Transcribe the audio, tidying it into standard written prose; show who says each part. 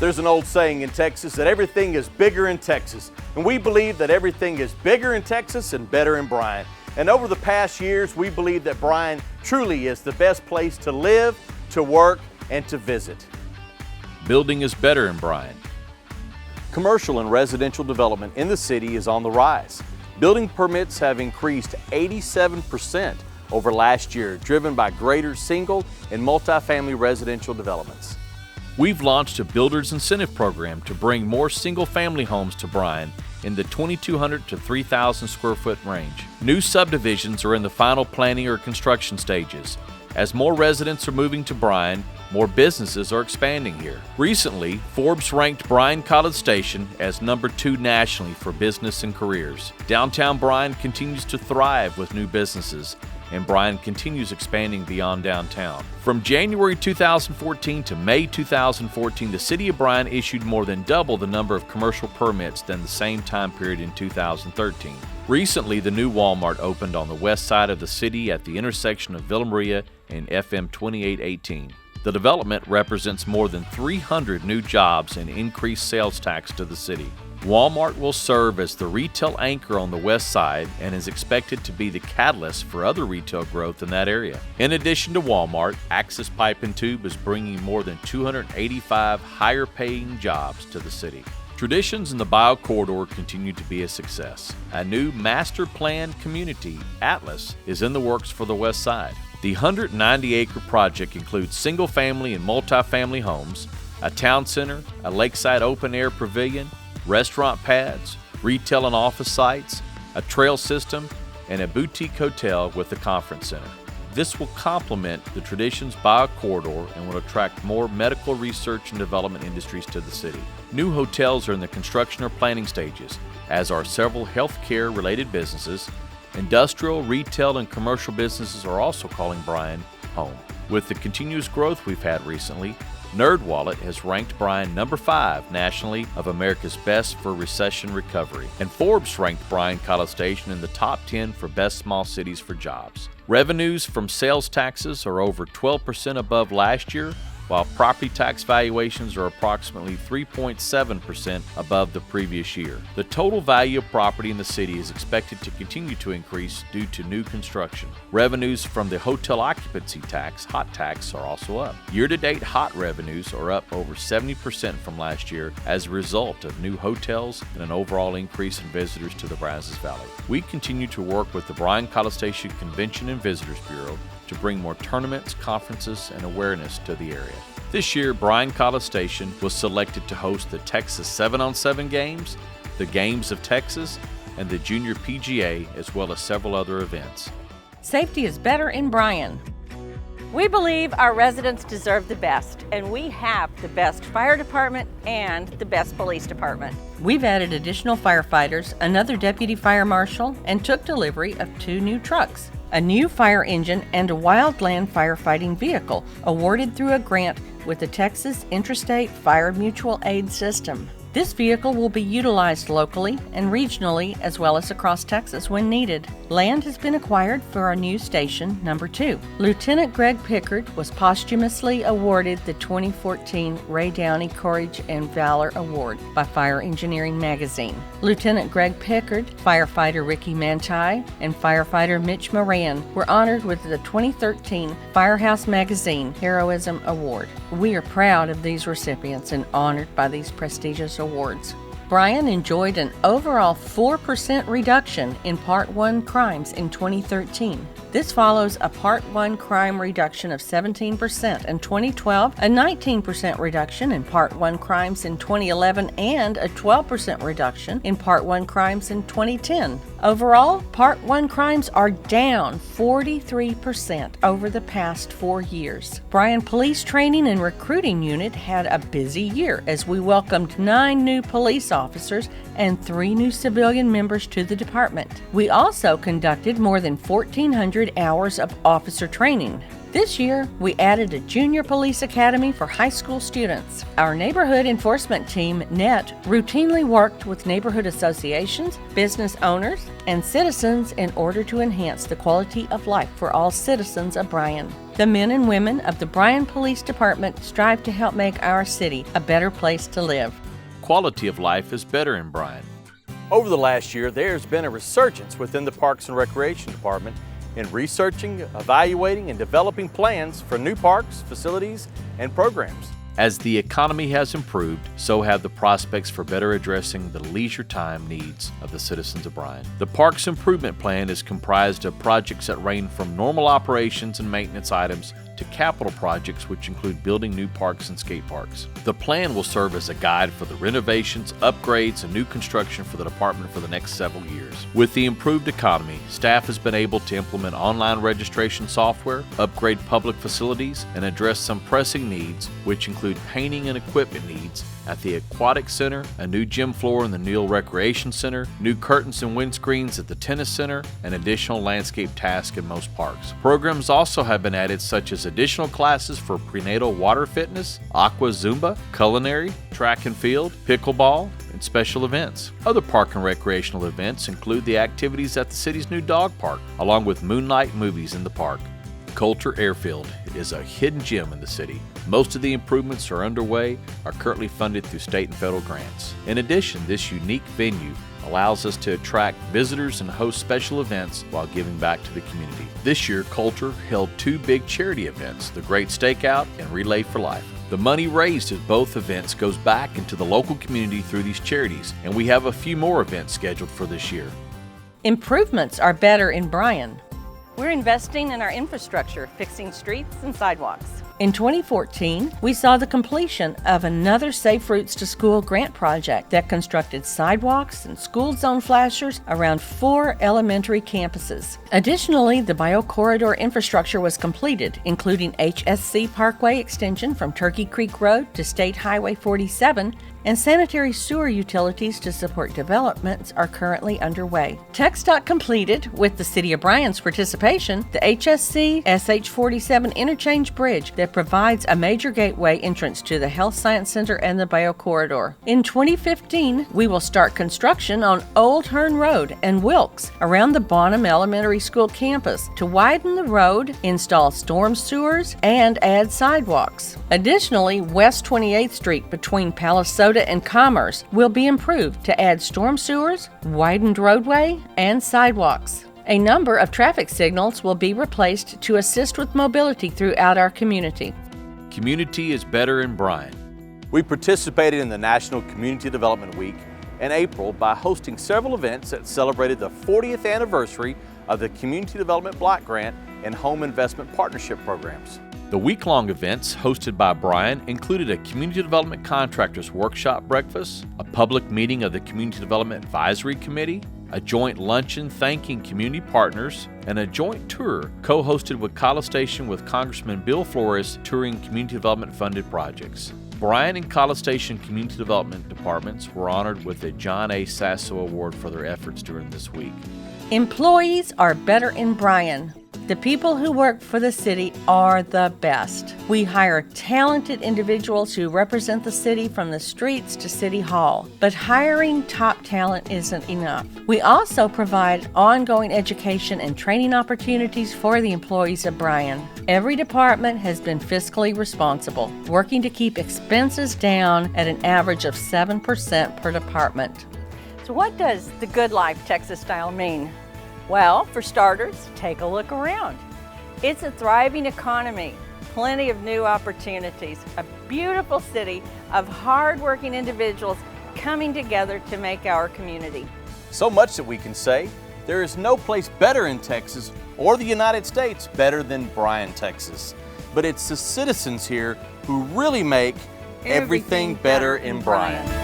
Speaker 1: There's an old saying in Texas that everything is bigger in Texas, and we believe that everything is bigger in Texas and better in Bryan. And over the past years, we believe that Bryan truly is the best place to live, to work, and to visit.
Speaker 2: Building is better in Bryan.
Speaker 1: Commercial and residential development in the city is on the rise. Building permits have increased 87% over last year, driven by greater single and multifamily residential developments.
Speaker 2: We've launched a builder's incentive program to bring more single-family homes to Bryan in the 2,200 to 3,000 square foot range. New subdivisions are in the final planning or construction stages. As more residents are moving to Bryan, more businesses are expanding here. Recently, Forbes ranked Bryan-College Station as number 2 nationally for business and careers. Downtown Bryan continues to thrive with new businesses, and Bryan continues expanding beyond downtown. From January 2014 to May 2014, the City of Bryan issued more than double the number of commercial permits than the same time period in 2013. Recently, the new Walmart opened on the west side of the city at the intersection of Villa Maria and FM 2818. The development represents more than 300 new jobs and increased sales tax to the city. Walmart will serve as the retail anchor on the west side and is expected to be the catalyst for other retail growth in that area. In addition to Walmart, Axis Pipe and Tube is bringing more than 285 higher-paying jobs to the city. Traditions in the Bio Corridor continue to be a success. A new master-planned community, Atlas, is in the works for the west side. The 190-acre project includes single-family and multifamily homes, a town center, a lakeside open-air pavilion, restaurant pads, retail and office sites, a trail system, and a boutique hotel with a conference center. This will complement the Traditions Bio Corridor and will attract more medical research and development industries to the city. New hotels are in the construction or planning stages, as are several healthcare-related businesses. Industrial, retail, and commercial businesses are also calling Bryan home. With the continuous growth we've had recently, NerdWallet has ranked Bryan number 5 nationally of America's best for recession recovery, and Forbes ranked Bryan-College Station in the top 10 for best small cities for jobs. Revenues from sales taxes are over 12% above last year, while property tax valuations are approximately 3.7% above the previous year. The total value of property in the city is expected to continue to increase due to new construction. Revenues from the hotel occupancy tax, HOT tax, are also up. Year-to-date HOT revenues are up over 70% from last year as a result of new hotels and an overall increase in visitors to the Brazos Valley. We continue to work with the Bryan-College Station Convention and Visitors Bureau to bring more tournaments, conferences, and awareness to the area. This year, Bryan-College Station was selected to host the Texas 7-on-7 games, the Games of Texas, and the Junior PGA, as well as several other events.
Speaker 3: Safety is better in Bryan. We believe our residents deserve the best, and we have the best fire department and the best police department. We've added additional firefighters, another deputy fire marshal, and took delivery of 2 new trucks, a new fire engine, and a wildland firefighting vehicle awarded through a grant with the Texas Intrastate Fire Mutual Aid System. This vehicle will be utilized locally and regionally as well as across Texas when needed. Land has been acquired for our new station, number 2. Lieutenant Greg Pickard was posthumously awarded the 2014 Ray Downey Courage and Valor Award by Fire Engineering Magazine. Lieutenant Greg Pickard, firefighter Ricky Manti, and firefighter Mitch Moran were honored with the 2013 Firehouse Magazine Heroism Award. We are proud of these recipients and honored by these prestigious awards. Bryan enjoyed an overall 4% reduction in Part 1 crimes in 2013. This follows a Part 1 crime reduction of 17% in 2012, a 19% reduction in Part 1 crimes in 2011, and a 12% reduction in Part 1 crimes in 2010. Overall, Part 1 crimes are down 43% over the past 4 years. Bryan Police Training and Recruiting Unit had a busy year as we welcomed 9 new police officers and 3 new civilian members to the department. We also conducted more than 1,400 hours of officer training. This year, we added a junior police academy for high school students. Our neighborhood enforcement team, NET, routinely worked with neighborhood associations, business owners, and citizens in order to enhance the quality of life for all citizens of Bryan. The men and women of the Bryan Police Department strive to help make our city a better place to live.
Speaker 2: Quality of life is better in Bryan.
Speaker 1: Over the last year, there's been a resurgence within the Parks and Recreation Department in researching, evaluating, and developing plans for new parks, facilities, and programs.
Speaker 2: As the economy has improved, so have the prospects for better addressing the leisure time needs of the citizens of Bryan. The Parks Improvement Plan is comprised of projects that range from normal operations and maintenance items to capital projects which include building new parks and skate parks. The plan will serve as a guide for the renovations, upgrades, and new construction for the department for the next several years. With the improved economy, staff has been able to implement online registration software, upgrade public facilities, and address some pressing needs, which include painting and equipment needs at the Aquatic Center, a new gym floor in the Neal Recreation Center, new curtains and windscreens at the Tennis Center, and additional landscape tasks in most parks. Programs also have been added such as additional classes for prenatal water fitness, aqua zumba, culinary, track and field, pickleball, and special events. Other park and recreational events include the activities at the city's new dog park, along with moonlight movies in the park. Coulter Airfield is a hidden gem in the city. Most of the improvements are underway, are currently funded through state and federal grants. In addition, this unique venue allows us to attract visitors and host special events while giving back to the community. This year, Coulter held two big charity events, the Great Stakeout and Relay for Life. The money raised at both events goes back into the local community through these charities, and we have a few more events scheduled for this year.
Speaker 3: Improvements are better in Bryan. We're investing in our infrastructure, fixing streets and sidewalks. In 2014, we saw the completion of another Safe Routes to School grant project that constructed sidewalks and school zone flashers around 4 elementary campuses. Additionally, the BioCorridor infrastructure was completed, including HSC Parkway extension from Turkey Creek Road to State Highway 47, and sanitary sewer utilities to support developments are currently underway. TxDOT completed, with the City of Bryan's participation, the HSC SH47 interchange bridge that provides a major gateway entrance to the Health Science Center and the BioCorridor. In 2015, we will start construction on Old Hearn Road and Wilkes around the Bonham Elementary School campus to widen the road, install storm sewers, and add sidewalks. Additionally, West 28th Street between Palisoda and Commerce will be improved to add storm sewers, widened roadway, and sidewalks. A number of traffic signals will be replaced to assist with mobility throughout our community.
Speaker 2: Community is better in Bryan.
Speaker 1: We participated in the National Community Development Week in April by hosting several events that celebrated the 40th anniversary of the Community Development Block Grant and Home Investment Partnership programs.
Speaker 2: The week-long events hosted by Bryan included a Community Development Contractors Workshop breakfast, a public meeting of the Community Development Advisory Committee, a joint luncheon thanking community partners, and a joint tour co-hosted with College Station with Congressman Bill Flores touring community development funded projects. Bryan and College Station Community Development Departments were honored with a John A. Sasso Award for their efforts during this week.
Speaker 3: Employees are better in Bryan. The people who work for the city are the best. We hire talented individuals who represent the city from the streets to City Hall. But hiring top talent isn't enough. We also provide ongoing education and training opportunities for the employees of Bryan. Every department has been fiscally responsible, working to keep expenses down at an average of 7% per department. So what does the good life Texas style mean? Well, for starters, take a look around. It's a thriving economy, plenty of new opportunities, a beautiful city of hard-working individuals coming together to make our community.
Speaker 1: So much that we can say, there is no place better in Texas or the United States better than Bryan, Texas. But it's the citizens here who really make everything better in Bryan.